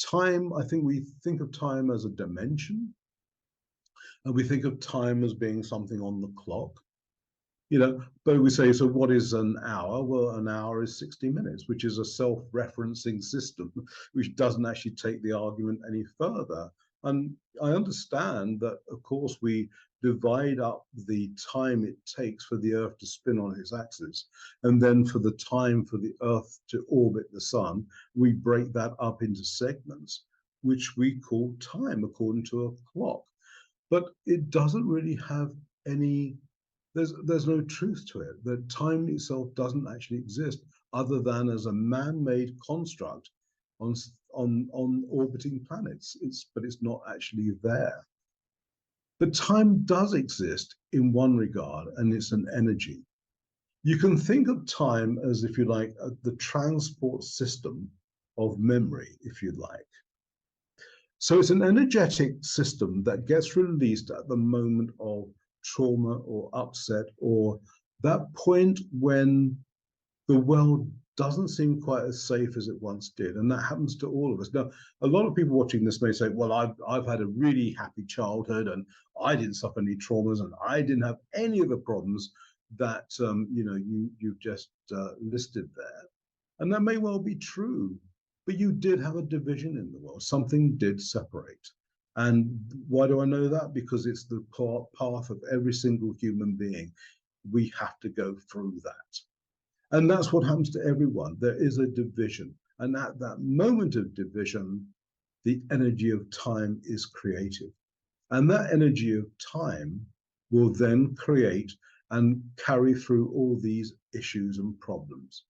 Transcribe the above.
Time, I think we think of time as a dimension, and we think of time as being something on the clock. But we say, so what is an hour? Well, an hour is 60 minutes, which is a self-referencing system, which doesn't actually take the argument any further. And I understand that, of course, we divide up the time it takes for the Earth to spin on its axis, and then for the time for the Earth to orbit the sun, we break that up into segments, which we call time according to a clock. But it doesn't really have any there's no truth to it. That time itself doesn't actually exist other than as a man-made construct on orbiting planets. But it's not actually there. But time does exist in one regard, and it's an energy. You can think of time as, if you like, the transport system of memory, if you like. So it's an energetic system that gets released at the moment of trauma or upset, or that point when the world doesn't seem quite as safe as it once did. And that happens to all of us. Now, a lot of people watching this may say, well, I've had a really happy childhood and I didn't suffer any traumas and I didn't have any of the problems that you've just listed there. And that may well be true, but you did have a division in the world. Something did separate. And why do I know that? Because it's the path of every single human being. We have to go through that. And that's what happens to everyone. There is a division. And at that moment of division, the energy of time is created. And that energy of time will then create and carry through all these issues and problems.